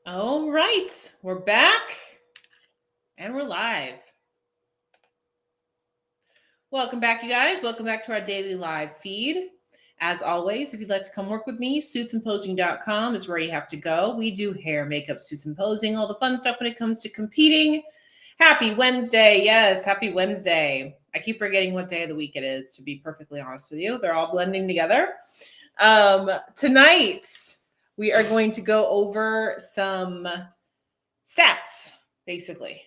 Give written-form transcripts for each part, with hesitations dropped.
All right, we're back and we're live. Welcome back, you guys. Welcome back to our daily live feed. As always, if you'd like to come work with me, suitsandposing.com is where you have to go. We do hair, makeup, suits and posing, all the fun stuff when it comes to competing. Happy Wednesday. Yes, happy Wednesday. I keep forgetting what day of the week it is, to be perfectly honest with you. They're all blending together. Tonight, we are going to go over some stats, basically,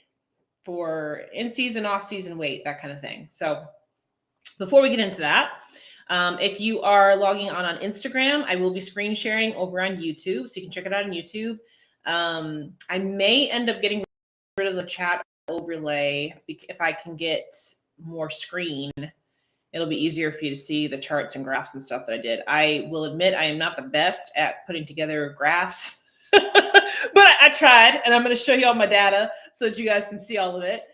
for in-season, off-season weight, that kind of thing. So before we get into that, if you are logging on Instagram, I will be screen sharing over on YouTube, so you can check it out on YouTube. I may end up getting rid of the chat overlay if I can get more screen. It'll be easier for you to see the charts and graphs and stuff that I did. I will admit I am not the best at putting together graphs, but I tried, and I'm going to show you all my data so that you guys can see all of it.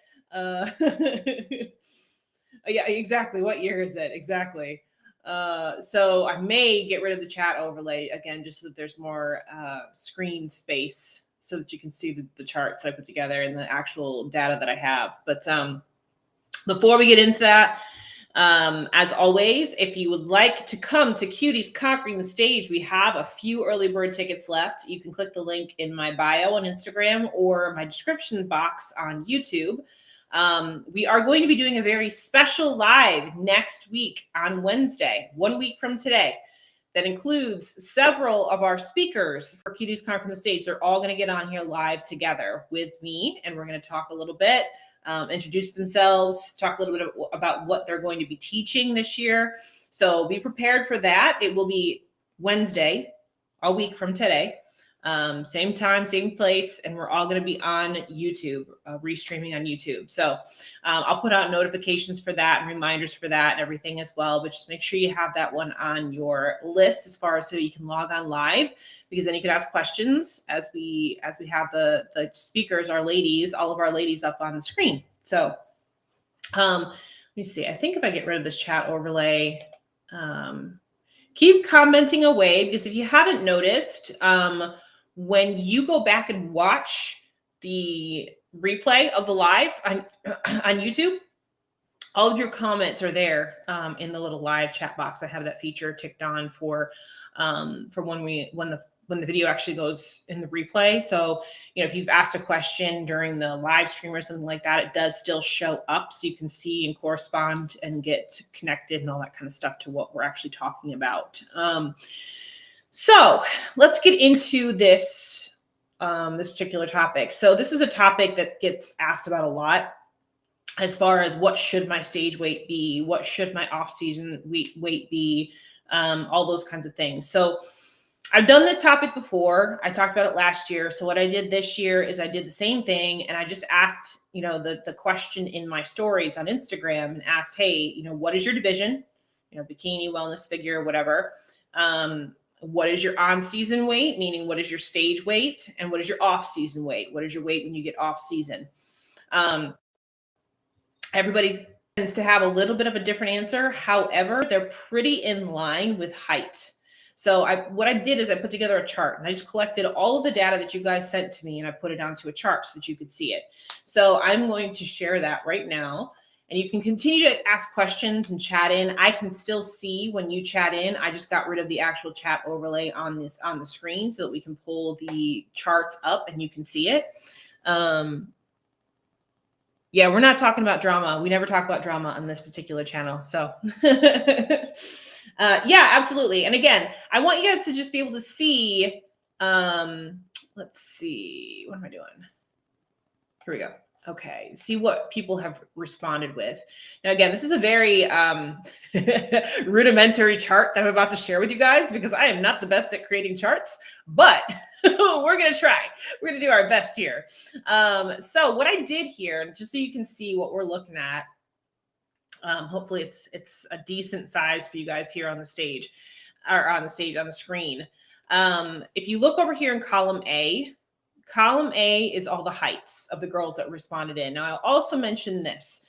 Yeah, exactly. What year is it? Exactly. So I may get rid of the chat overlay again, just so that there's more screen space so that you can see the charts that I put together and the actual data that I have. But before we get into that, as always, if you would like to come to Cuties Conquering the Stage, we have a few early bird tickets left. You can click the link in my bio on Instagram or my description box on YouTube. We are going to be doing a very special live next week on Wednesday, 1 week from today. That includes several of our speakers for Cuties Conquering the Stage. They're all going to get on here live together with me, and we're going to talk a little bit, introduce themselves, talk a little bit about what they're going to be teaching this year. So be prepared for that. It will be Wednesday, a week from today. Same time, same place, and we're all going to be on YouTube, restreaming on YouTube. So I'll put out notifications for that and reminders for that and everything as well. But just make sure you have that one on your list as far as so you can log on live, because then you can ask questions as we have the speakers, our ladies, all of our ladies up on the screen. So let me see. I think if I get rid of this chat overlay, keep commenting away, because if you haven't noticed, when you go back and watch the replay of the live on YouTube, all of your comments are there in the little live chat box. I have that feature ticked on for when the video actually goes in the replay. So, if you've asked a question during the live stream or something like that, it does still show up, so you can see and correspond and get connected and all that kind of stuff to what we're actually talking about. So let's get into this particular topic. So this is a topic that gets asked about a lot, as far as what should my stage weight be, what should my off-season weight be, all those kinds of things. So I've done this topic before. I talked about it last year. So what I did this year is I did the same thing, and I just asked, the question in my stories on Instagram, and asked, hey, what is your division? Bikini, wellness, figure, whatever. What is your on-season weight? Meaning, what is your stage weight? And what is your off-season weight? What is your weight when you get off-season? Everybody tends to have a little bit of a different answer. However, they're pretty in line with height. So what I did is I put together a chart, and I just collected all of the data that you guys sent to me, and I put it onto a chart so that you could see it. So I'm going to share that right now. And you can continue to ask questions and chat in. I can still see when you chat in. I just got rid of the actual chat overlay on the screen so that we can pull the charts up and you can see it. Yeah, we're not talking about drama. We never talk about drama on this particular channel. So yeah, absolutely. And again, I want you guys to just be able to see, let's see, what am I doing? Here we go. Okay, see what people have responded with. Now, again, this is a very rudimentary chart that I'm about to share with you guys, because I am not the best at creating charts, but we're going to try. We're going to do our best here. So what I did here, just so you can see what we're looking at, hopefully it's a decent size for you guys here on the stage, or on the screen. If you look over here in column A is all the heights of the girls that responded in. Now, I'll also mention this.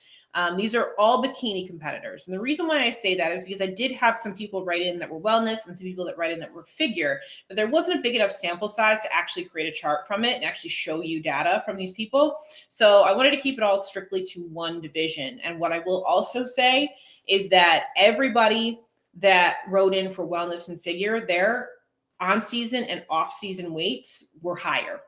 These are all bikini competitors. And the reason why I say that is because I did have some people write in that were wellness and some people that write in that were figure, but there wasn't a big enough sample size to actually create a chart from it and actually show you data from these people. So I wanted to keep it all strictly to one division. And what I will also say is that everybody that wrote in for wellness and figure, their on season and off season weights were higher.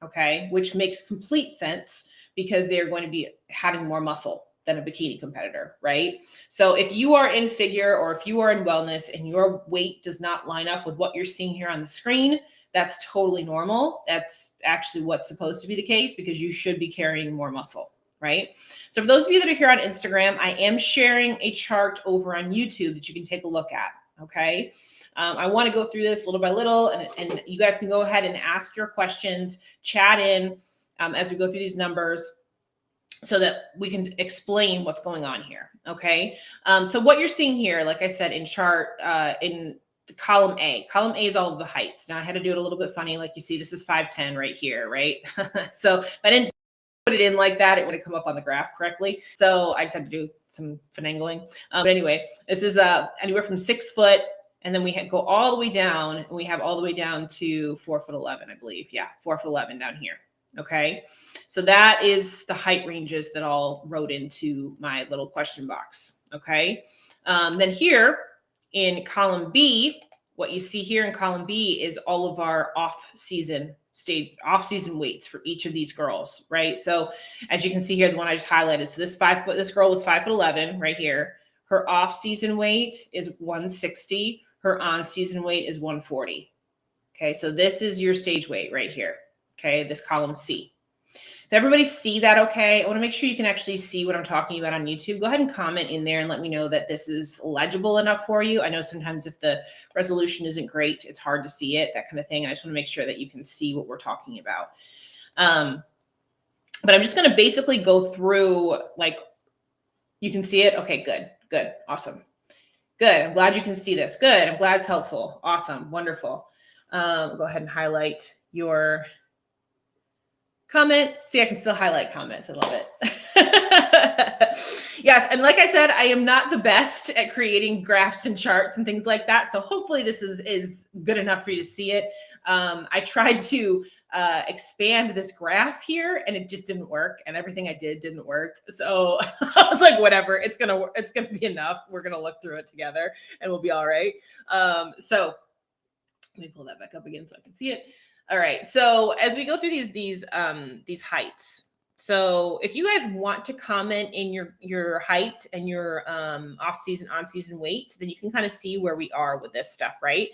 Okay. Which makes complete sense because they're going to be having more muscle than a bikini competitor, right? So if you are in figure or if you are in wellness and your weight does not line up with what you're seeing here on the screen, that's totally normal. That's actually what's supposed to be the case because you should be carrying more muscle, right? So for those of you that are here on Instagram, I am sharing a chart over on YouTube that you can take a look at, okay? I want to go through this little by little, and you guys can go ahead and ask your questions, chat in as we go through these numbers, so that we can explain what's going on here, okay? So what you're seeing here, like I said, in chart, in the column A is all of the heights. Now I had to do it a little bit funny. Like you see, this is 5'10" right here, right? So if I didn't put it in like that, it would have come up on the graph correctly. So I just had to do some finagling. But anyway, this is anywhere from 6 foot, and then we go all the way down, and we have all the way down to 4'11", I believe. Yeah, 4'11" down here. Okay, so that is the height ranges that all wrote into my little question box. Okay, then here in column B, what you see here in column B is all of our off-season weights for each of these girls, right? So as you can see here, the one I just highlighted, so this girl was 5'11" right here. Her off-season weight is 160. Her on-season weight is 140. Okay, so this is your stage weight right here. Okay, this column C. Does everybody see that okay? I want to make sure you can actually see what I'm talking about on YouTube. Go ahead and comment in there and let me know that this is legible enough for you. I know sometimes if the resolution isn't great, it's hard to see it, that kind of thing. I just want to make sure that you can see what we're talking about. But I'm just going to basically go through, like, you can see it? Okay, good, awesome. Good, I'm glad you can see this. Good, I'm glad it's helpful. Awesome, wonderful. Go ahead and highlight your comment. See, I can still highlight comments. I love it. Yes, and like I said, I am not the best at creating graphs and charts and things like that. So hopefully this is good enough for you to see it. I tried to expand this graph here, and it just didn't work. And everything I did didn't work. So I was like, whatever, it's gonna be enough. We're gonna look through it together, and we'll be all right. So let me pull that back up again so I can see it. All right. So as we go through these heights, so if you guys want to comment in your height and your off-season, on-season weight, then you can kind of see where we are with this stuff, right?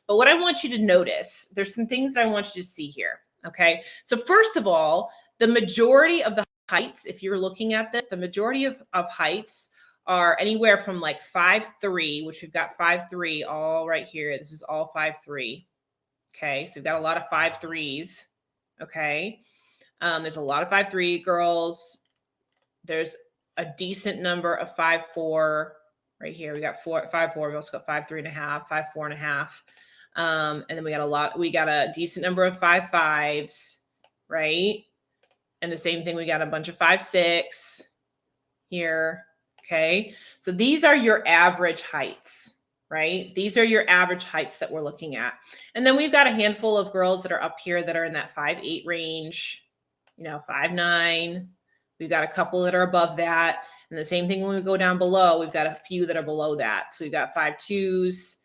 But what I want you to notice, there's some things that I want you to see here. Okay. So first of all, the majority of the heights, if you're looking at this, the majority of heights are anywhere from like 5'3", which we've got 5'3" all right here. This is all 5'3". Okay, so we've got a lot of 5'3s. Okay, there's a lot of 5'3 girls. There's a decent number of 5'4" right here. We got 5'4". We also got 5'3.5", 5'4.5", and then we got a decent number of 5'5s, right? And the same thing. We got a bunch of 5'6 here. Okay, so these are your average heights, right? These are your average heights that we're looking at. And then we've got a handful of girls that are up here that are in that 5'8" range, 5'9". We've got a couple that are above that. And the same thing when we go down below, we've got a few that are below that. So we've got 5'2s,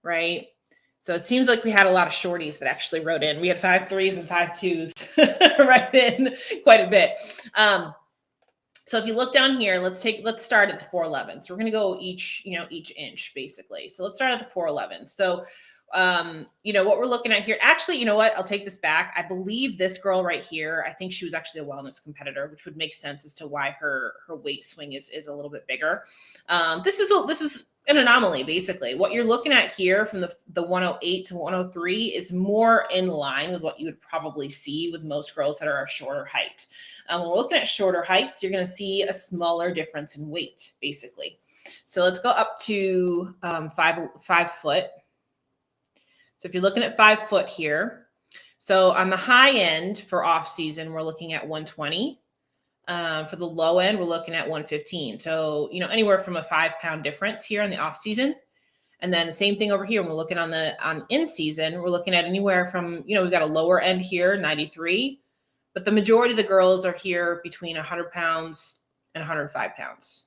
right? So it seems like we had a lot of shorties that actually wrote in. We had 5'3s and 5'2s right in quite a bit. So if you look down here, let's start at the 4'11". So we're going to go each inch basically. So let's start at the 4'11". So, what we're looking at here, actually, you know what? I'll take this back. I believe this girl right here, I think she was actually a wellness competitor, which would make sense as to why her weight swing is a little bit bigger. This is an anomaly, basically. What you're looking at here from the 108 to 103 is more in line with what you would probably see with most girls that are a shorter height. When we're looking at shorter heights, you're going to see a smaller difference in weight, basically. So let's go up to 5 foot. So if you're looking at 5 foot here, so on the high end for off season, we're looking at 120. For the low end, we're looking at 115. So, you know, anywhere from a 5-pound difference here in the off season. And then the same thing over here. When we're looking on in season, we're looking at anywhere from, you know, we've got a lower end here, 93, but the majority of the girls are here between 100 pounds and 105 pounds,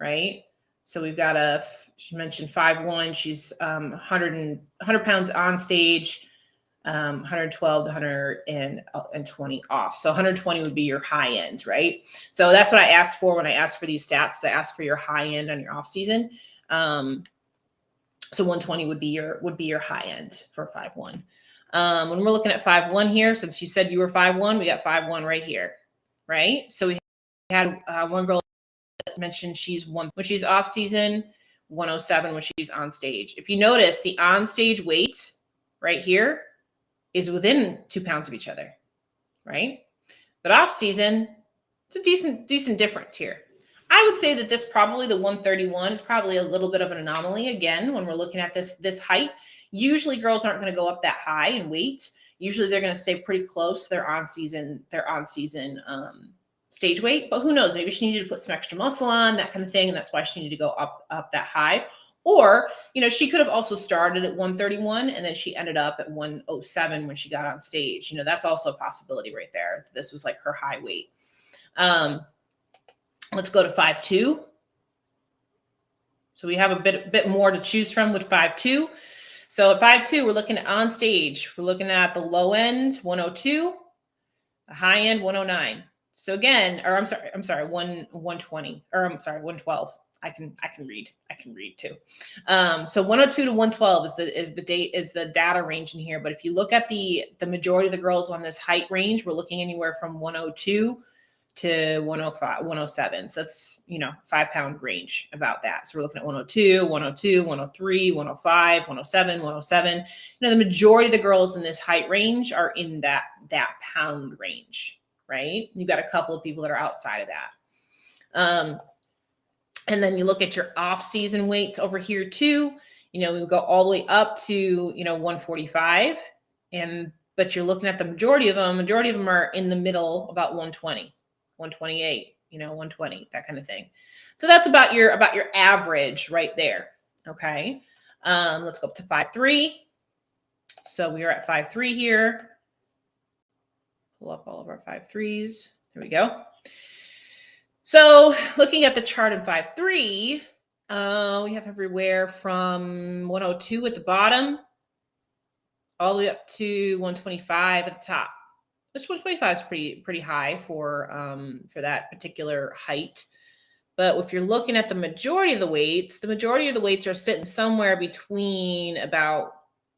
right? So we've got she mentioned 5'1", she's 100 pounds on stage, 112 to 120 off. So 120 would be your high end, right? So that's what I asked for when I asked for these stats. I asked for your high end on your off season. So 120 would be your high end for 5'1". When we're looking at 5'1" here, since you said you were 5'1", we got 5'1" right here, right? So we had one girl that mentioned when she's off season, 107 when she's on stage. If you notice, the on stage weight right here is within 2 pounds of each other, right? But off season, it's a decent difference here. I would say that this probably, the 131 is probably a little bit of an anomaly. Again, when we're looking at this height, usually girls aren't going to go up that high in weight. Usually they're going to stay pretty close to their on season stage weight. But who knows? Maybe she needed to put some extra muscle on, that kind of thing, and that's why she needed to go up that high. Or, you know, she could have also started at 131 and then she ended up at 107 when she got on stage. You know, that's also a possibility right there. This was like her high weight. Let's go to 5'2". So we have a bit more to choose from with 5'2". So at 5'2", we're looking at on stage. We're looking at the low end, 102, the high end, 109. So again, or I'm sorry, 120, or I'm sorry, 112. I can read too. So 102 to 112 is the data range in here. But if you look at the majority of the girls on this height range, we're looking anywhere from 102 to 105, 107. So that's, you know, 5-pound range about that. So we're looking at 102, 102, 103, 105, 107, 107. You know, the majority of the girls in this height range are in that pound range, right? You've got a couple of people that are outside of that. And then you look at your off-season weights over here too. You know, we go all the way up to, you know, 145. But you're looking at the majority of them are in the middle, about 120, 128, you know, 120, that kind of thing. So that's about your average right there. Okay. Let's go up to 5'3". So we are at 5'3" here. Pull up all of our 5'3s. There we go. So looking at the chart in 5'3", we have everywhere from 102 at the bottom all the way up to 125 at the top. Which 125 is pretty high for that particular height. But if you're looking at the majority of the weights are sitting somewhere between about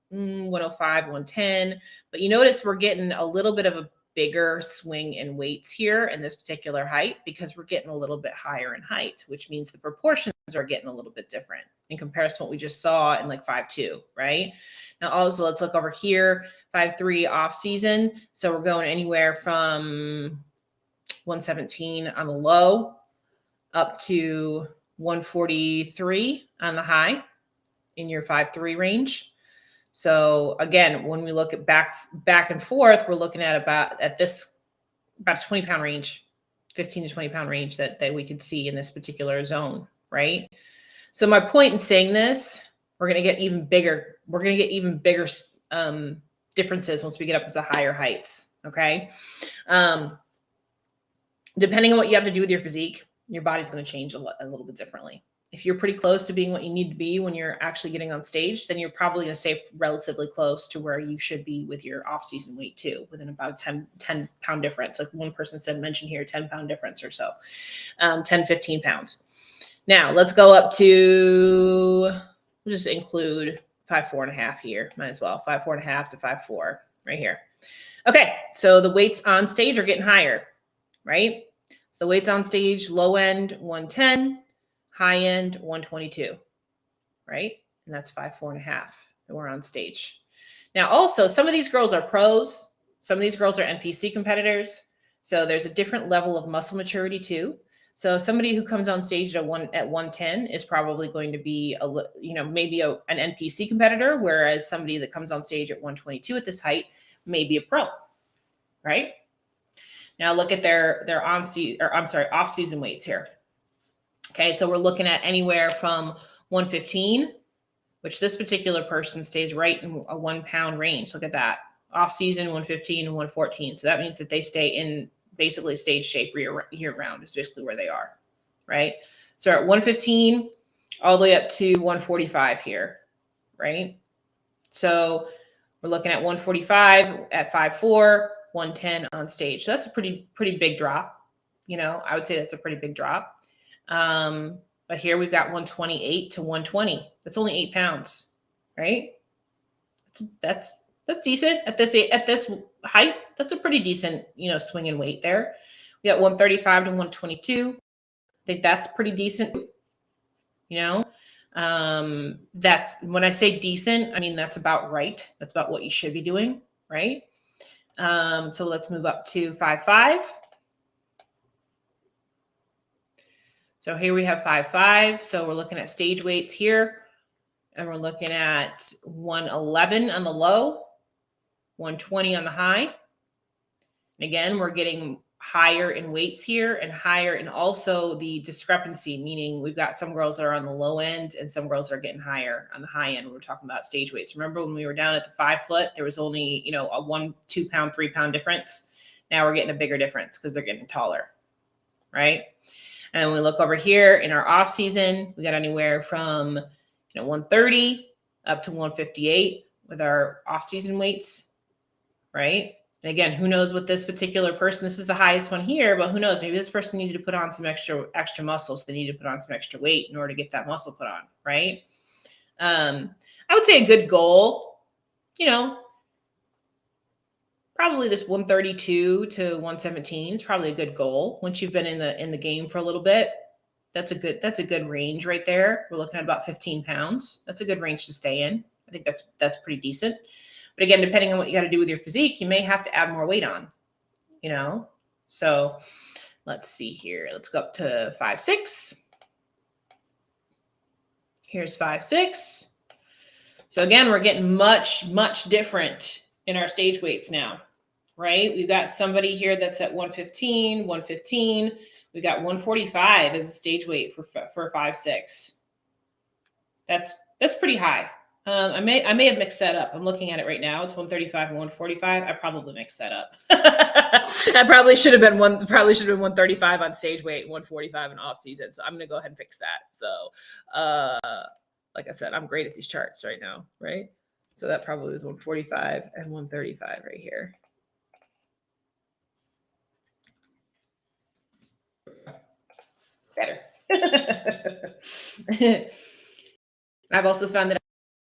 105, 110. But you notice we're getting a little bit of a bigger swing in weights here in this particular height because we're getting a little bit higher in height, which means the proportions are getting a little bit different in comparison to what we just saw in like 5'2", right? Now also let's look over here, 5'3" off season. So we're going anywhere from 117 on the low up to 143 on the high in your 5'3" range. So again, when we look at back and forth, we're looking at about a 20-pound range, 15 to 20-pound range that we could see in this particular zone, right? So my point in saying this, we're going to get even bigger. We're going to get even bigger differences once we get up to higher heights. Okay. Depending on what you have to do with your physique, your body's going to change a little bit differently. If you're pretty close to being what you need to be when you're actually getting on stage, then you're probably going to stay relatively close to where you should be with your off-season weight too, within about 10-pound difference. Like one person mentioned here, 10-pound difference or so, 10, 15 pounds. Now let's go up to, we'll just include 5'4.5" here. Might as well, 5'4.5" to 5'4" right here. Okay, so the weights on stage are getting higher, right? So the weights on stage, low end 110, high end 122, right? And that's 5'4.5" that we're on stage. Now also, some of these girls are pros. Some of these girls are NPC competitors. So there's a different level of muscle maturity too. So somebody who comes on stage at 110 is probably going to be maybe an NPC competitor, whereas somebody that comes on stage at 122 at this height may be a pro, right? Now look at their off season weights here. Okay, so we're looking at anywhere from 115, which this particular person stays right in a 1 pound range. Look at that. Off season 115 and 114. So that means that they stay in basically stage shape year round is basically where they are, right? So at 115 all the way up to 145 here, right? So we're looking at 145 at 5'4", 110 on stage. So that's a pretty big drop. You know, I would say that's a pretty big drop. But here we've got 128 to 120. That's only 8 pounds, right? That's decent at this height. That's a pretty decent, you know, swing in weight there. We got 135 to 122. I think that's pretty decent. You know, that's when I say decent, I mean that's about right. That's about what you should be doing, right? So let's move up to 5'5". So here we have 5'5". So we're looking at stage weights here. And we're looking at 111 on the low, 120 on the high. And again, we're getting higher in weights here and higher in also the discrepancy, meaning we've got some girls that are on the low end and some girls that are getting higher on the high end when we're talking about stage weights. Remember when we were down at the 5 foot, there was only, you know, a 1, 2 pound, 3 pound difference. Now we're getting a bigger difference because they're getting taller, right? And we look over here in our off season, we got anywhere from 130 up to 158 with our off season weights, right? And again, who knows what this particular person, this is the highest one here, but who knows, maybe this person needed to put on some extra muscle. So they need to put on some extra weight in order to get that muscle put on, right? I would say a good goal, you know, probably this 132 to 117 is probably a good goal. Once you've been in the game for a little bit, that's a good range right there. We're looking at about 15 pounds. That's a good range to stay in. I think that's pretty decent. But again, depending on what you got to do with your physique, you may have to add more weight on, you know? So let's see here. Let's go up to 5'6". Here's 5'6". So again, we're getting much different in our stage weights now, right? We've got somebody here that's at 115. We've got 145 as a stage weight for 5'6". That's pretty high. I may have mixed that up. I'm looking at it right now. It's 135 and 145. I probably mixed that up. I probably should have been 135 on stage weight, 145 in off season. So I'm gonna go ahead and fix that. So like I said, I'm great at these charts right now, right? So that probably was 145 and 135 right here. Better. I've also found that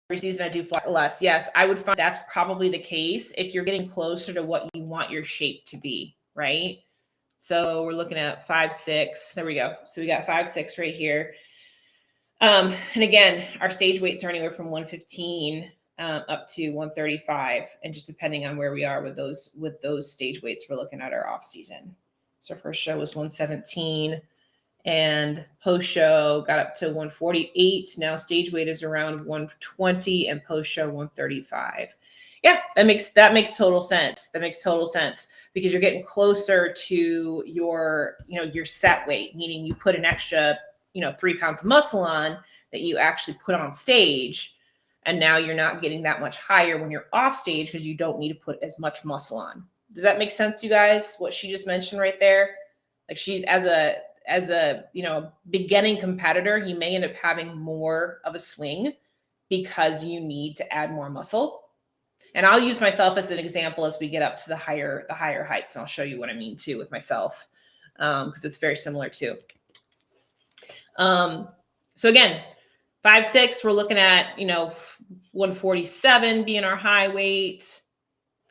every season I do fly less. Yes, I would find that's probably the case if you're getting closer to what you want your shape to be, right? So we're looking at 5'6". There we go. So we got 5'6" right here. And again, our stage weights are anywhere from 115 up to 135, and just depending on where we are with those stage weights, we're looking at our off season. So first show was 117, and post show got up to 148. Now stage weight is around 120, and post show 135. Yeah, that makes total sense. That makes total sense because you're getting closer to your set weight, meaning you put an extra 3 pounds of muscle on that you actually put on stage. And now you're not getting that much higher when you're off stage because you don't need to put as much muscle on. Does that make sense, you guys? What she just mentioned right there? Like she's as a beginning competitor, you may end up having more of a swing because you need to add more muscle. And I'll use myself as an example as we get up to the higher heights. And I'll show you what I mean too with myself because it's very similar too. So again, 5'6", we're looking at, 147 being our high weight,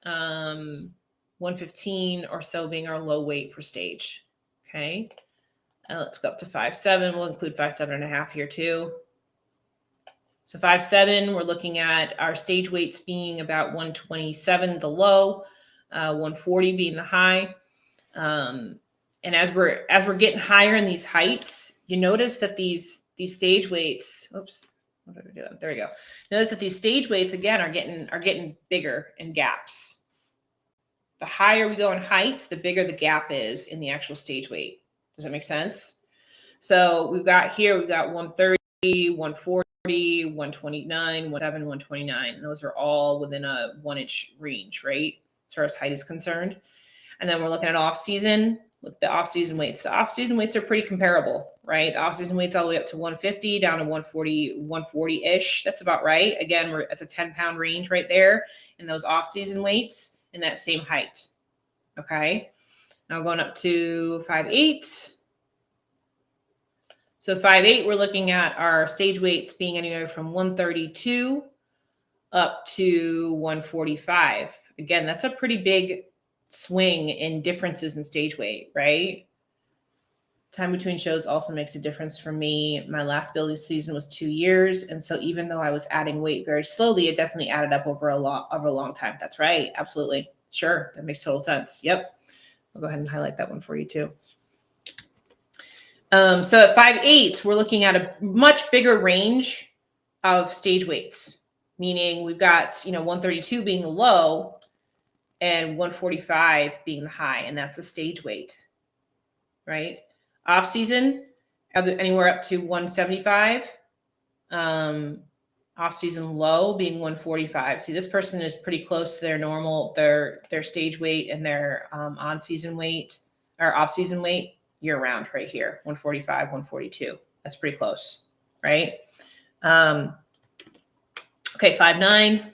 115 or so being our low weight for stage. Okay. Let's go up to 5'7". We'll include 5'7.5" here too. So 5'7", we're looking at our stage weights being about 127, the low, 140 being the high. And as we're getting higher in these heights, you notice that these stage weights, oops, what did I do? There we go. Notice that these stage weights again are getting bigger in gaps. The higher we go in height, the bigger the gap is in the actual stage weight. Does that make sense? So we've got 130, 140, 129, 127, 129. And those are all within a 1-inch range, right? As far as height is concerned. And then we're looking at off season. Look at the off season weights. The off season weights are pretty comparable, right? The off season weights all the way up to 150 down to 140 ish. That's about right. Again, it's a 10-pound range right there in those off season weights in that same height. Okay. Now going up to 5'8". So 5'8", we're looking at our stage weights being anywhere from 132 up to 145. Again, that's a pretty big swing in differences in stage weight, right? Time between shows also makes a difference for me. My last building season was 2 years. And so even though I was adding weight very slowly, it definitely added up over a long time. That's right. Absolutely. Sure. That makes total sense. Yep. I'll go ahead and highlight that one for you too. So at 5'8", we're looking at a much bigger range of stage weights, meaning we've got, 132 being the low and 145 being the high, and that's a stage weight, right? Off season, anywhere up to 175. Off season low being 145. See, this person is pretty close to their normal, their stage weight and their on season weight or off season weight year round right here, 145, 142. That's pretty close, right? Okay, 5'9".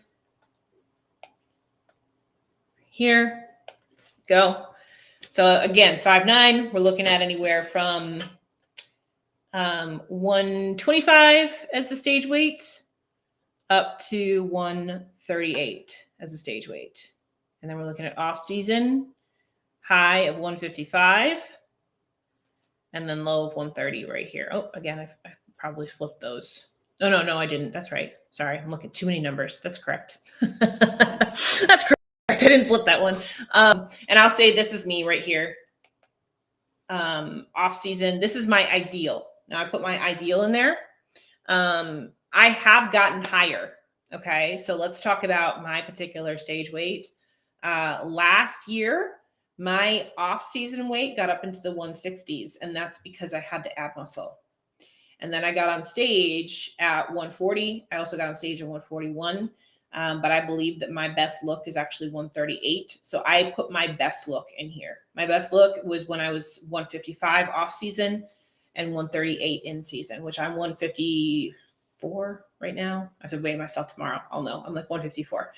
Here, go. So again, 5'9", we're looking at anywhere from 125 as the stage weight up to 138 as the stage weight. And then we're looking at off season, high of 155. And then low of 130 right here. Oh, again, I probably flipped those. Oh, no, I didn't. That's right. Sorry, I'm looking at too many numbers. That's correct. That's correct. I didn't flip that one. And I'll say this is me right here. Off season. This is my ideal. Now I put my ideal in there. I have gotten higher. Okay, so let's talk about my particular stage weight. Last year, my off-season weight got up into the 160s, and that's because I had to add muscle. And then I got on stage at 140. I also got on stage at 141, but I believe that my best look is actually 138. So I put my best look in here. My best look was when I was 155 off-season and 138 in season, which I'm 154 right now. I have to weigh myself tomorrow. I'll know. I'm like 154.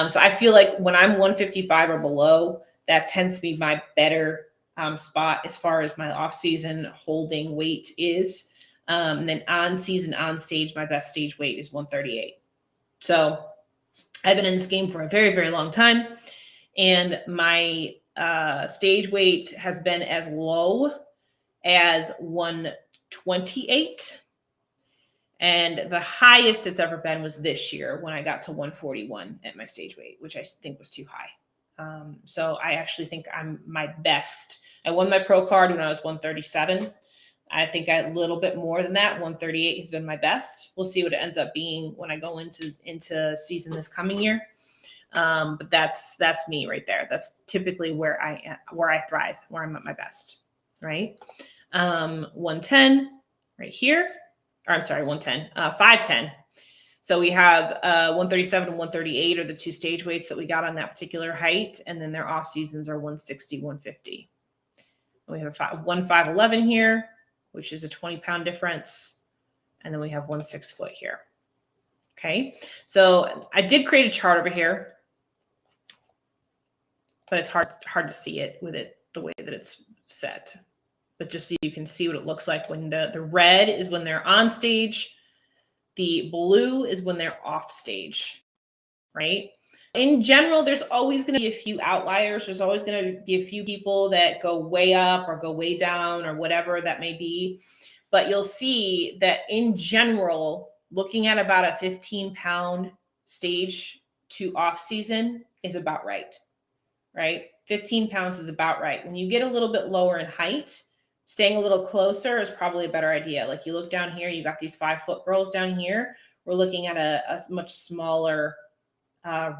So I feel like when I'm 155 or below, that tends to be my better spot as far as my off-season holding weight is. And then on season, on stage, my best stage weight is 138. So I've been in this game for a very, very long time. And my stage weight has been as low as 128. And the highest it's ever been was this year when I got to 141 at my stage weight, which I think was too high. So I actually think I'm my best. I won my pro card when I was 137. I think a little bit more than that. 138 has been my best. We'll see what it ends up being when I go into season this coming year. But that's me right there. That's typically where I thrive, where I'm at my best, right? 110 right here. Or I'm sorry, 110, 510. So we have 137 and 138 are the two stage weights that we got on that particular height. And then their off seasons are 160, 150. And we have 5'11" here, which is a 20-pound difference. And then we have 1 6 foot here. Okay. So I did create a chart over here, but it's hard to see it with it the way that it's set. But just so you can see what it looks like when the red is when they're on stage. The blue is when they're off stage, right? In general, there's always going to be a few outliers. There's always going to be a few people that go way up or go way down or whatever that may be. But you'll see that in general, looking at about a 15-pound stage to off season is about right? 15 pounds is about right. When you get a little bit lower in height, staying a little closer is probably a better idea. Like you look down here, you got these 5-foot girls down here. We're looking at a much smaller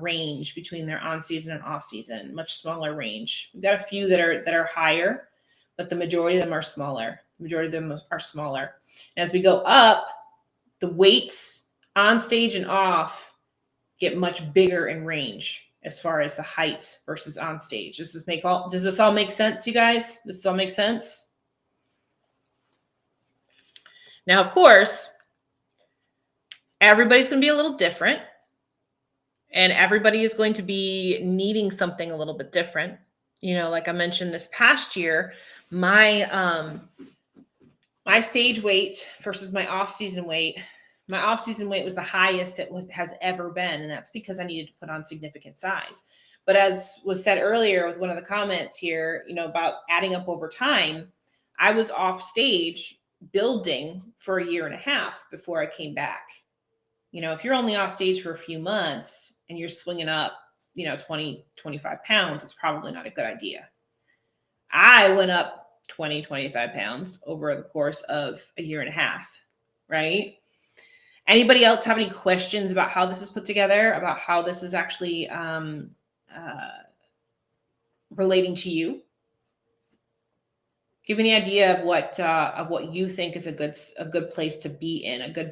range between their on season and off season, much smaller range. We've got a few that are higher, but the majority of them are smaller. The majority of them are smaller. And as we go up, the weights on stage and off get much bigger in range as far as the height versus on stage. Does this all make sense, you guys? Does this all make sense? Now, of course, everybody's going to be a little different, and everybody is going to be needing something a little bit different. You know, like I mentioned this past year, my stage weight versus my off-season weight. My off-season weight was the highest it has ever been, and that's because I needed to put on significant size. But as was said earlier with one of the comments here, you know, about adding up over time, I was off stage building for a year and a half before I came back. You know, if you're only off stage for a few months and you're swinging up, you know, 20, 25 pounds, it's probably not a good idea. I went up 20, 25 pounds over the course of a year and a half, right? Anybody else have any questions about how this is put together, about how this is actually relating to you? Give me an idea of what you think is a good place to be in, a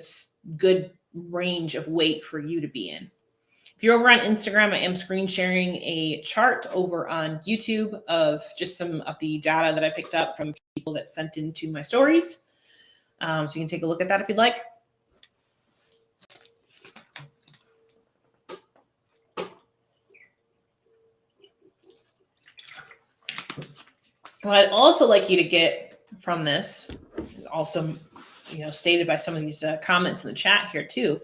good range of weight for you to be in. If you're over on Instagram, I am screen sharing a chart over on YouTube of just some of the data that I picked up from people that sent into my stories. So you can take a look at that if you'd like. What I'd also like you to get from this, also, you know, stated by some of these comments in the chat here too,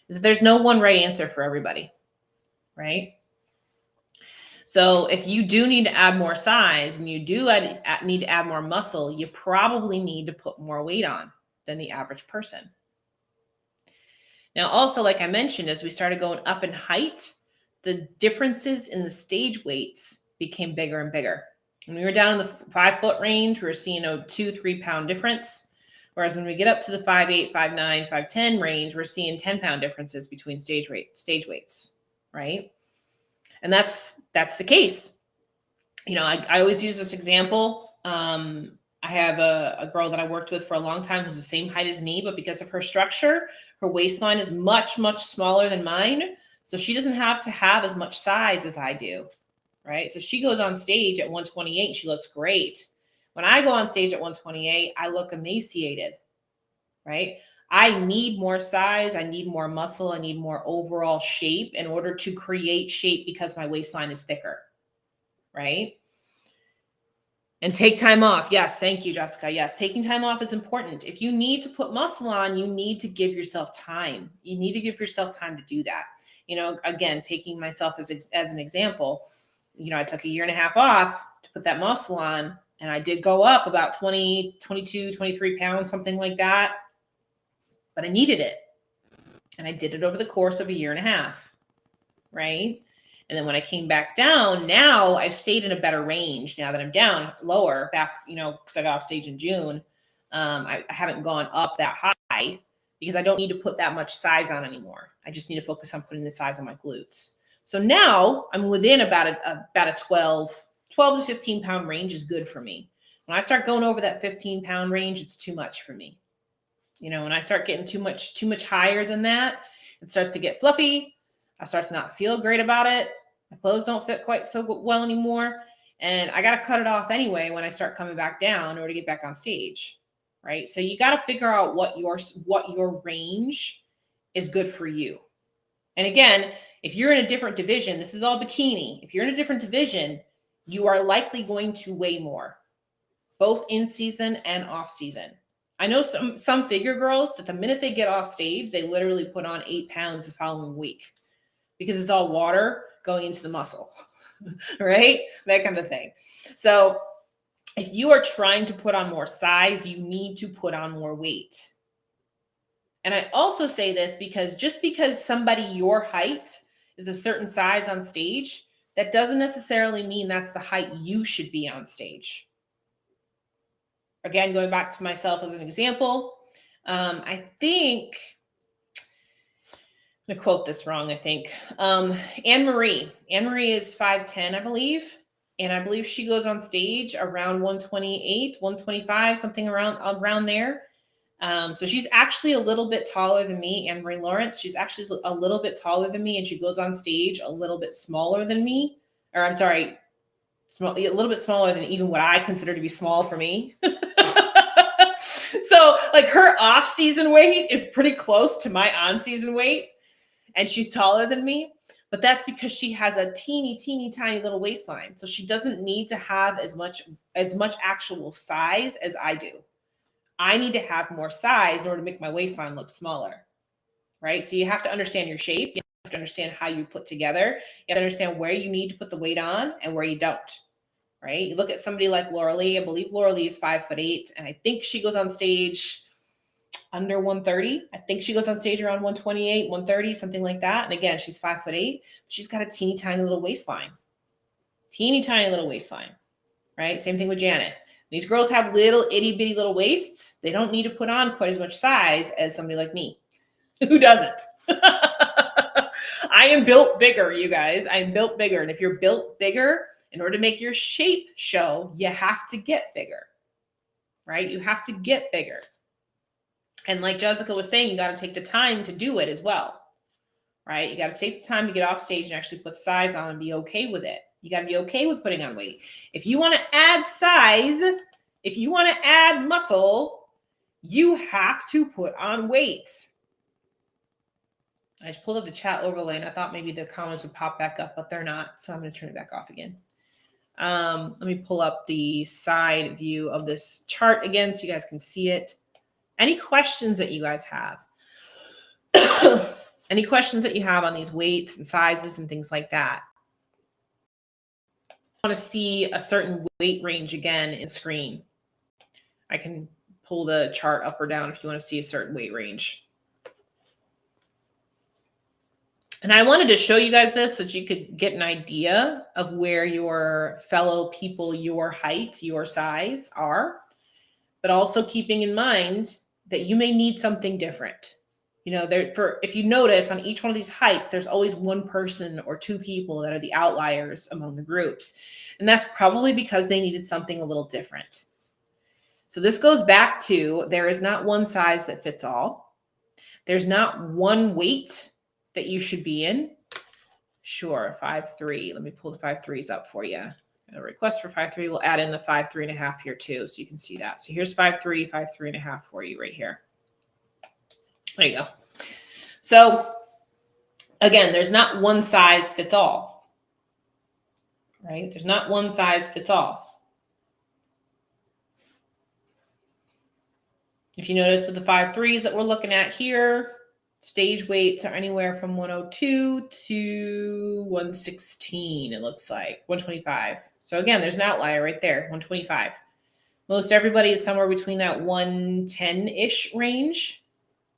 is that there's no one right answer for everybody, right? So if you do need to add more size and you do need to add more muscle, you probably need to put more weight on than the average person. Now, also, like I mentioned, as we started going up in height, the differences in the stage weights became bigger and bigger. When we were down in the 5 foot range, we were seeing a 2-3 pound difference. Whereas when we get up to the 5'8", 5'9", 5'10" range, we're seeing 10 pound differences between stage weights, right? And that's the case. You know, I always use this example. I have a girl that I worked with for a long time who's the same height as me, but because of her structure, her waistline is much, much smaller than mine. So she doesn't have to have as much size as I do, right? So she goes on stage at 128, she looks great. When I go on stage at 128, I look emaciated, right? I need more size, I need more muscle, I need more overall shape in order to create shape because my waistline is thicker, right? And take time off. Yes, thank you, Jessica. Yes, taking time off is important. If you need to put muscle on, you need to give yourself time. You need to give yourself time to do that. You know, again, taking myself as an example, you know, I took a year and a half off to put that muscle on, and I did go up about 20, 22, 23 pounds, something like that. But I needed it. And I did it over the course of a year and a half, right? And then when I came back down, now I've stayed in a better range now that I'm down lower back, you know, because I got off stage in June. I haven't gone up that high because I don't need to put that much size on anymore. I just need to focus on putting the size on my glutes. So now I'm within about a 12 to 15 pound range is good for me. When I start going over that 15 pound range, it's too much for me. You know, when I start getting too much higher than that, it starts to get fluffy. I start to not feel great about it. My clothes don't fit quite so well anymore. And I got to cut it off anyway when I start coming back down in order to get back on stage, right? So you got to figure out what your range is good for you. And again, if you're in a different division, this is all bikini. If you're in a different division, you are likely going to weigh more, both in season and off season. I know some figure girls that the minute they get off stage, they literally put on 8 pounds the following week because it's all water going into the muscle, right? That kind of thing. So if you are trying to put on more size, you need to put on more weight. And I also say this because just because somebody your height is a certain size on stage, that doesn't necessarily mean that's the height you should be on stage. Again, going back to myself as an example, I think going to quote this wrong, I think. Anne Marie. Anne Marie is 5'10", I believe. And I believe she goes on stage around 128, 125, something around there. So she's actually a little bit taller than me. Anne Marie Lawrence, she's actually a little bit taller than me, and she goes on stage a little bit smaller than me. Or I'm sorry, a little bit smaller than even what I consider to be small for me. So like her off-season weight is pretty close to my on-season weight, and she's taller than me. But that's because she has a teeny tiny little waistline. So she doesn't need to have as much actual size as I do. I need to have more size in order to make my waistline look smaller, right? So you have to understand your shape. You have to understand how you put together. You have to understand where you need to put the weight on and where you don't, right? You look at somebody like Laura Lee. I believe Laura Lee is 5'8", and I think she goes on stage under 130. I think she goes on stage around 128, 130, something like that. And again, she's 5'8". She's got a teeny tiny little waistline. Teeny tiny little waistline, right? Same thing with Janet. These girls have little itty bitty little waists. They don't need to put on quite as much size as somebody like me who doesn't. I am built bigger, you guys. I am built bigger. And if you're built bigger, in order to make your shape show, you have to get bigger, right? You have to get bigger. And like Jessica was saying, you got to take the time to do it as well, right? You got to take the time to get off stage and actually put size on and be okay with it. You got to be okay with putting on weight. If you want to add size, if you want to add muscle, you have to put on weight. I just pulled up the chat overlay and I thought maybe the comments would pop back up, but they're not. So I'm going to turn it back off again. Let me pull up the side view of this chart again so you guys can see it. Any questions that you guys have? Any questions that you have on these weights and sizes and things like that? I want to see a certain weight range again in screen. I can pull the chart up or down if you want to see a certain weight range. And I wanted to show you guys this so that you could get an idea of where your fellow people, your height, your size are, but also keeping in mind that you may need something different. You know, if you notice on each one of these heights, there's always one person or two people that are the outliers among the groups. And that's probably because they needed something a little different. So this goes back to, there is not one size that fits all. There's not one weight that you should be in. Sure, 5'3". Let me pull the 5'3s up for you. A request for 5'3". We'll add in the 5'3.5" here too, so you can see that. So here's 5'3", 5'3.5" for you right here. There you go. So again, there's not one size fits all, right? There's not one size fits all. If you notice with the 5'3s that we're looking at here, stage weights are anywhere from 102 to 116, it looks like, 125. So again, there's an outlier right there, 125. Most everybody is somewhere between that 110-ish range.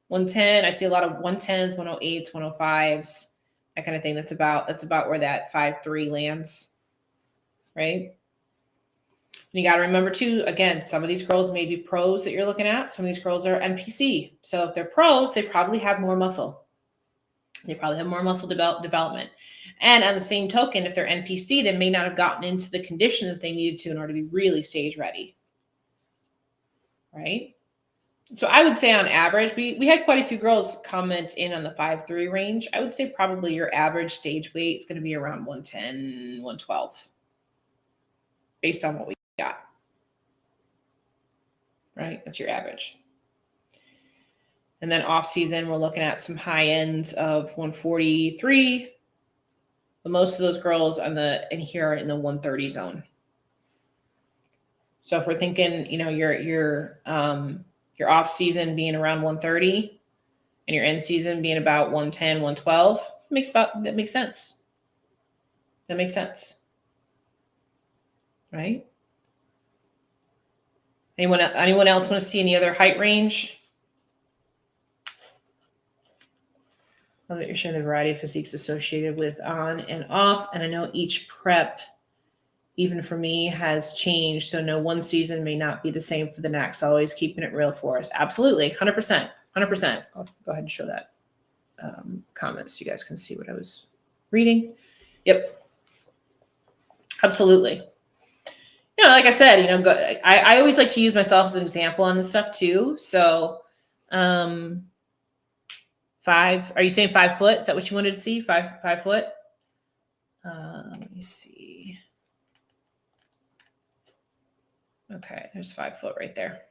110, I see a lot of 110s, 108s, 105s, that kind of thing. That's about where that 5'3 lands, right? And you got to remember too, again, some of these girls may be pros that you're looking at. Some of these girls are NPC. So if they're pros, they probably have more muscle. They probably have more muscle development. And on the same token, if they're NPC, they may not have gotten into the condition that they needed to in order to be really stage ready, right? So I would say on average, we had quite a few girls comment in on the 5'3 range. I would say probably your average stage weight is going to be around 110, 112, based on what we got, right? That's your average. And then off season, we're looking at some high ends of 143, but most of those girls in here are in the 130 zone. So if we're thinking, you know, your off season being around 130 and your end season being about 110, 112, that makes sense. That makes sense. Right? Anyone else want to see any other height range? I love that you're showing the variety of physiques associated with on and off. And I know each prep, even for me, has changed. So no one season may not be the same for the next. Always keeping it real for us. Absolutely. 100%. 100%. I'll go ahead and show that. comments so you guys can see what I was reading. Yep. Absolutely. You know, like I said, you know, I always like to use myself as an example on this stuff too. So, 5, are you saying 5 foot? Is that what you wanted to see? 5 foot? Let me see. Okay, there's 5 foot right there.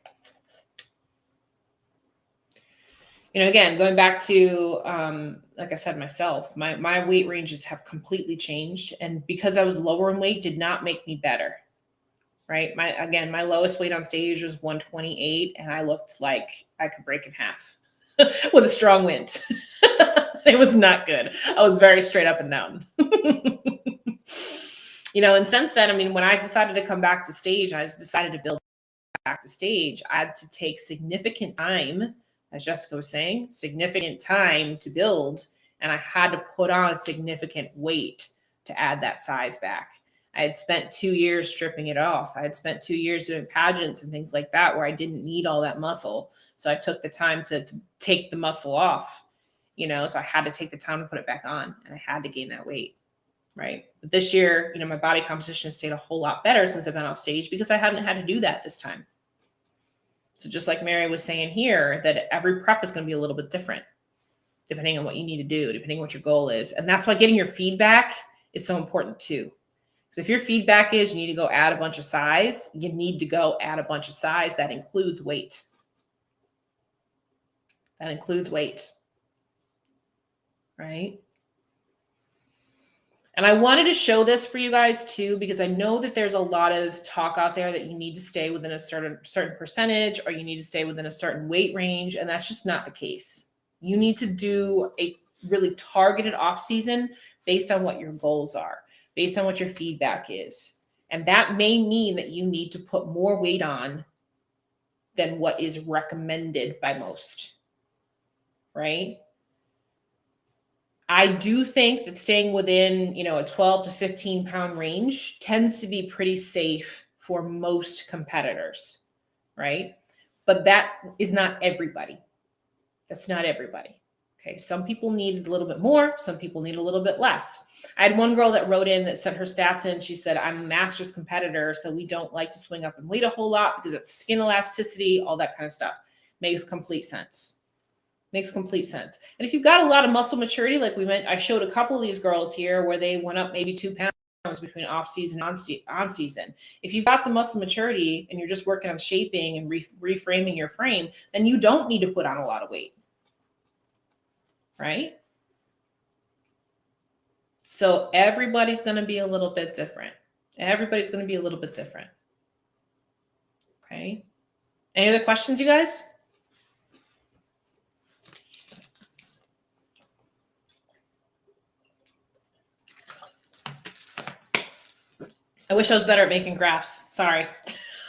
You know, again, going back to, like I said, myself, my weight ranges have completely changed. And because I was lower in weight did not make me better, right? My lowest weight on stage was 128 and I looked like I could break in half with a strong wind. It was not good. I was very straight up and down. You know, and since then, I mean, when I decided to come back to stage, I just decided to build back to stage. I had to take significant time, as Jessica was saying, significant time to build. And I had to put on significant weight to add that size back. I had spent 2 years stripping it off. I had spent 2 years doing pageants and things like that where I didn't need all that muscle. So I took the time to take the muscle off, you know, so I had to take the time to put it back on and I had to gain that weight. Right. But this year, you know, my body composition has stayed a whole lot better since I've been off stage because I haven't had to do that this time. So just like Mary was saying here, that every prep is going to be a little bit different depending on what you need to do, depending on what your goal is. And that's why getting your feedback is so important too. Because if your feedback is you need to go add a bunch of size, you need to go add a bunch of size. That includes weight. That includes weight. Right? And I wanted to show this for you guys too, because I know that there's a lot of talk out there that you need to stay within a certain percentage or you need to stay within a certain weight range. And that's just not the case. You need to do a really targeted off season based on what your goals are, based on what your feedback is. And that may mean that you need to put more weight on than what is recommended by most, right? I do think that staying within, you know, a 12 to 15 pound range tends to be pretty safe for most competitors, right? But that is not everybody. That's not everybody. Okay. Some people need a little bit more. Some people need a little bit less. I had one girl that wrote in that sent her stats in. She said, I'm a master's competitor, so we don't like to swing up and weight a whole lot because it's skin elasticity, all that kind of stuff. Makes complete sense. Makes complete sense. And if you've got a lot of muscle maturity, like I showed a couple of these girls here where they went up maybe 2 pounds between off season and on season. If you've got the muscle maturity and you're just working on shaping and reframing your frame, then you don't need to put on a lot of weight, right? So everybody's going to be a little bit different. Everybody's going to be a little bit different. Okay. Any other questions, you guys? I wish I was better at making graphs. Sorry.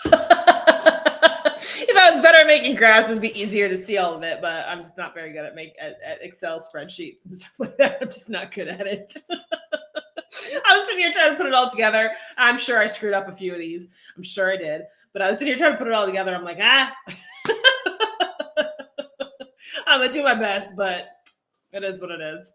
If I was better at making graphs, it'd be easier to see all of it, but I'm just not very good at Excel spreadsheets and stuff like that. I'm just not good at it. I was sitting here trying to put it all together. I'm sure I screwed up a few of these. I'm sure I did. But I was sitting here trying to put it all together. I'm like, I'm going to do my best, but it is what it is.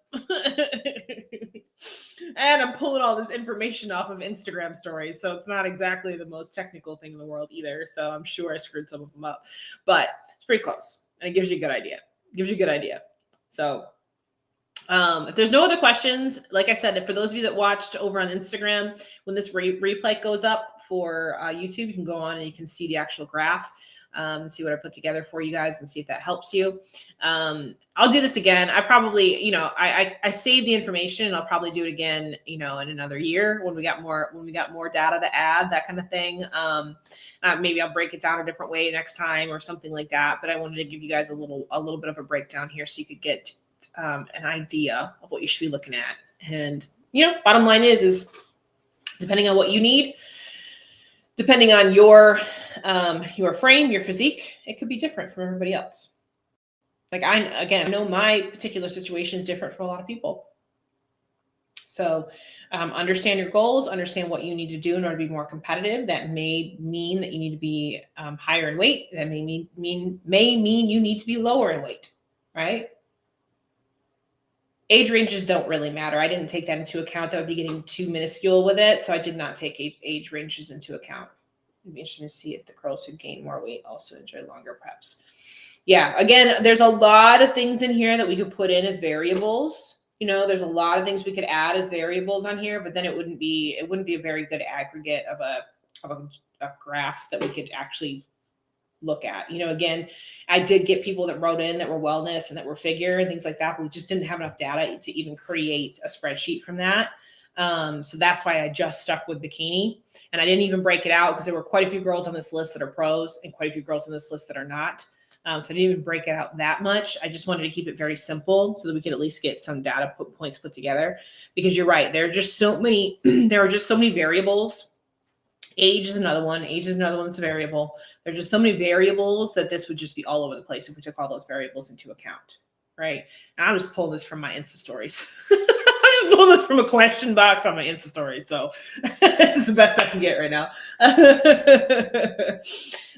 And I'm pulling all this information off of Instagram stories. So it's not exactly the most technical thing in the world either. So I'm sure I screwed some of them up. But it's pretty close. And it gives you a good idea. So if there's no other questions, like I said, for those of you that watched over on Instagram, when this replay goes up for YouTube, you can go on and you can see the actual graph. See what I put together for you guys and see if that helps you. I'll do this again. I probably, I saved the information and I'll probably do it again, in another year when we got more data to add, that kind of thing. Maybe I'll break it down a different way next time or something like that. But I wanted to give you guys a little bit of a breakdown here so you could get an idea of what you should be looking at. And, bottom line is depending on what you need, depending on your frame, your physique, it could be different from everybody else. Like I know my particular situation is different from a lot of people. So understand your goals, understand what you need to do in order to be more competitive. That may mean that you need to be higher in weight. That may mean you need to be lower in weight, right? Age ranges don't really matter. I didn't take that into account. That would be getting too minuscule with it. So I did not take age ranges into account. It'd be interesting to see if the girls who gain more weight also enjoy longer preps. Yeah, again, there's a lot of things in here that we could put in as variables. You know, there's a lot of things we could add as variables on here, but then it wouldn't be a very good aggregate of a graph that we could actually look at. You know, again, I did get people that wrote in that were wellness and that were figure and things like that, but we just didn't have enough data to even create a spreadsheet from that. So that's why I just stuck with bikini, and I didn't even break it out because there were quite a few girls on this list that are pros and quite a few girls on this list that are not. So I didn't even break it out that much. I just wanted to keep it very simple so that we could at least get some data points put together, because you're right. There are just so many, there are just so many variables. Age is another one. Age is another one that's a variable. There's just so many variables that this would just be all over the place if we took all those variables into account, right? And I'm just pulling this from my Insta stories. I'm just pulling this from a question box on my Insta stories. So this is the best I can get right now.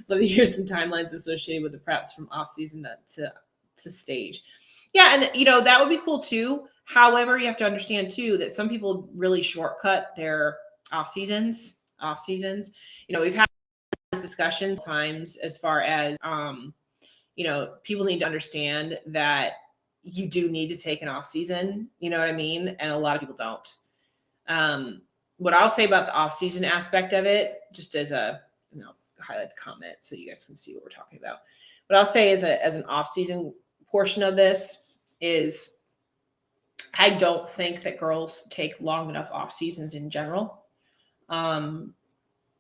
Let me hear some timelines associated with the preps from off season to stage. Yeah, and you know, that would be cool too. However, you have to understand too that some people really shortcut their off seasons. You know, we've had this discussion times as far as you know, people need to understand that you do need to take an off season, you know what I mean? And a lot of people don't. What I'll say about the off season aspect of it, just as a, you know, highlight the comment so you guys can see what we're talking about. What I'll say as an off season portion of this is I don't think that girls take long enough off seasons in general.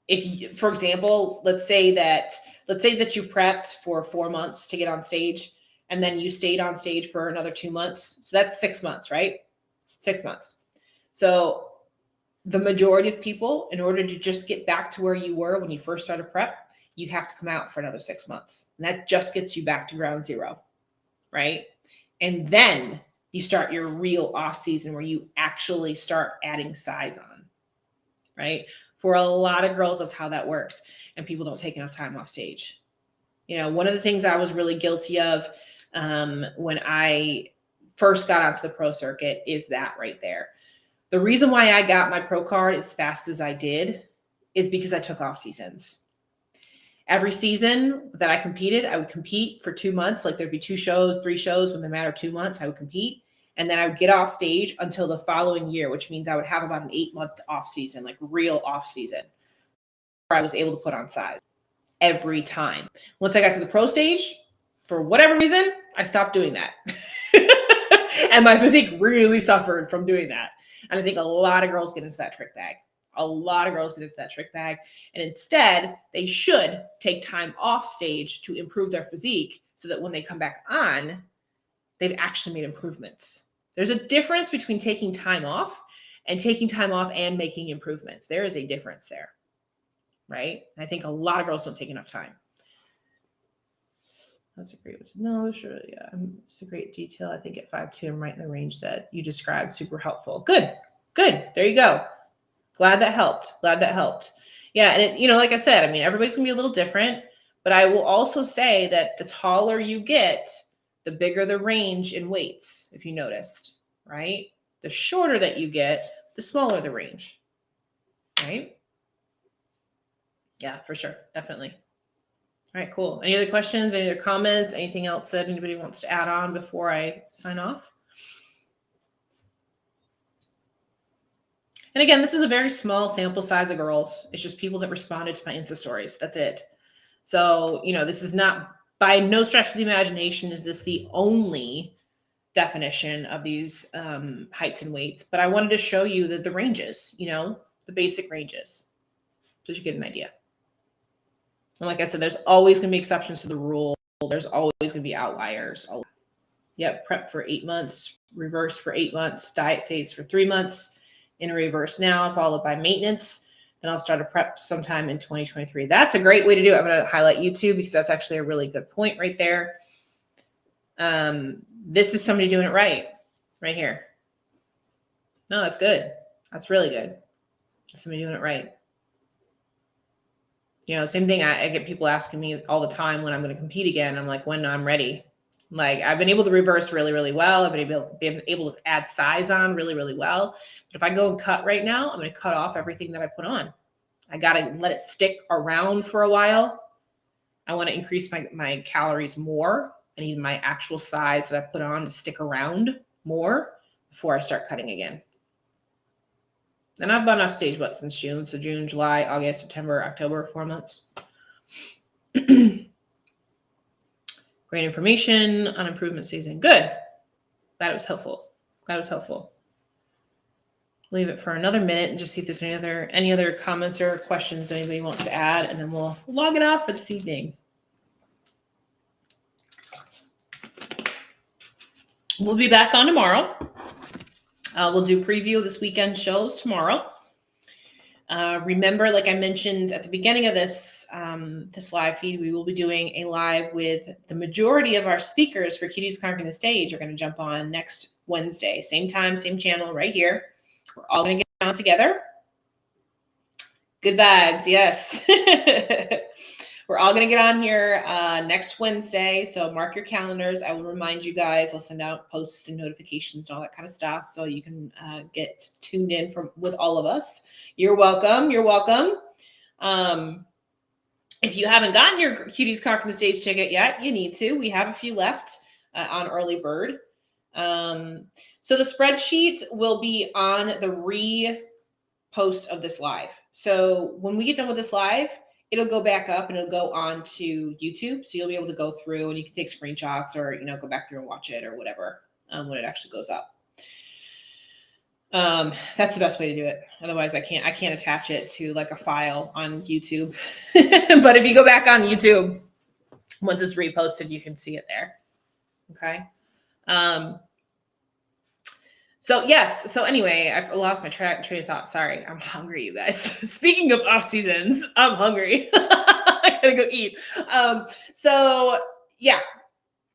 If you, for example, let's say that you prepped for 4 months to get on stage, and then you stayed on stage for another 2 months. So that's 6 months, right? 6 months. So the majority of people, in order to just get back to where you were when you first started prep, you have to come out for another 6 months. And that just gets you back to ground zero, right? And then you start your real off season where you actually start adding size on, right? For a lot of girls, that's how that works. And people don't take enough time off stage. You know, one of the things I was really guilty of when I first got onto the pro circuit is that right there. The reason why I got my pro card as fast as I did is because I took off seasons. Every season that I competed, I would compete for 2 months. Like there'd be 2 shows, 3 shows when they matter 2 months, I would compete. And then I would get off stage until the following year, which means I would have about an 8-month off season, like real off season, where I was able to put on size every time. Once I got to the pro stage, for whatever reason, I stopped doing that. And my physique really suffered from doing that. And I think a lot of girls get into that trick bag. A lot of girls get into that trick bag. And instead, they should take time off stage to improve their physique so that when they come back on, they've actually made improvements. There's a difference between taking time off and making improvements. There is a difference there, right? I think a lot of girls don't take enough time. That's a great one. No, sure. Yeah. It's a great detail. I think at 5'2", I'm right in the range that you described. Super helpful. Good. There you go. Glad that helped. Yeah. And it, you know, like I said, I mean, everybody's gonna be a little different, but I will also say that the taller you get, the bigger the range in weights, if you noticed, right? The shorter that you get, the smaller the range, right? Yeah, for sure. Definitely. All right, cool. Any other questions? Any other comments? Anything else that anybody wants to add on before I sign off? And again, this is a very small sample size of girls. It's just people that responded to my Insta stories. That's it. So, you know, this is not, by no stretch of the imagination, is this the only definition of these heights and weights. But I wanted to show you the ranges, you know, the basic ranges, so you get an idea. And like I said, there's always going to be exceptions to the rule. There's always going to be outliers. Yep, prep for 8 months, reverse for 8 months, diet phase for 3 months, in a reverse now, followed by maintenance. Then I'll start a prep sometime in 2023. That's a great way to do it. I'm going to highlight YouTube because that's actually a really good point right there. This is somebody doing it right here. No, that's good. That's really good. Somebody doing it right. You know, same thing. I get people asking me all the time when I'm going to compete again. I'm like, when I'm ready. I'm Like I've been able to reverse really, really well. I've been able to add size on really, really well. But if I go and cut right now, I'm going to cut off everything that I put on. I got to let it stick around for a while. I want to increase my calories more. I need my actual size that I put on to stick around more before I start cutting again. And I've been off stage, since June? So June, July, August, September, October, 4 months. Great information on improvement season. Good. That was helpful. Leave it for another minute and just see if there's any other comments or questions anybody wants to add, and then we'll log it off for this evening. We'll be back on tomorrow. We'll do preview of this weekend shows tomorrow. Remember, like I mentioned at the beginning of this live feed, we will be doing a live with the majority of our speakers for Cuties Conquering the Stage. Are going to jump on next Wednesday, same time, same channel, right here. We're all going to get on together. Good vibes, yes. We're all going to get on here next Wednesday. So mark your calendars. I will remind you guys. I'll send out posts and notifications and all that kind of stuff so you can get tuned in with all of us. You're welcome. If you haven't gotten your Cuties Conquering the Stage ticket yet, you need to. We have a few left on early bird. So the spreadsheet will be on the repost of this live. So when we get done with this live, it'll go back up and it'll go on to YouTube. So you'll be able to go through and you can take screenshots or, go back through and watch it or whatever when it actually goes up. That's the best way to do it. Otherwise I can't attach it to like a file on YouTube. But if you go back on YouTube, once it's reposted, you can see it there. Okay. So yes. So anyway, I've lost my train of thought. Sorry. I'm hungry, you guys. Speaking of off seasons, I'm hungry. I gotta go eat. So yeah,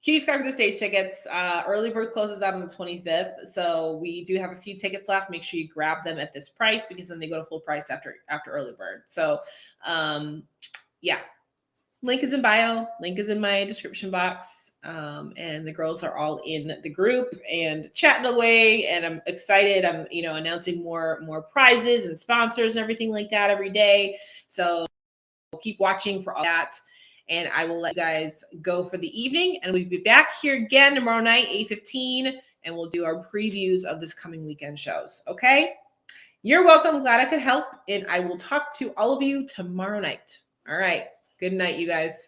Cuties Conquering the Stage tickets. Early bird closes out on the 25th. So we do have a few tickets left. Make sure you grab them at this price because then they go to full price after early bird. So yeah. Link is in bio. Link is in my description box. And the girls are all in the group and chatting away. And I'm excited. I'm, announcing more prizes and sponsors and everything like that every day. So keep watching for all that. And I will let you guys go for the evening. And we'll be back here again tomorrow night, 8:15. And we'll do our previews of this coming weekend shows. Okay? You're welcome. Glad I could help. And I will talk to all of you tomorrow night. All right. Good night, you guys.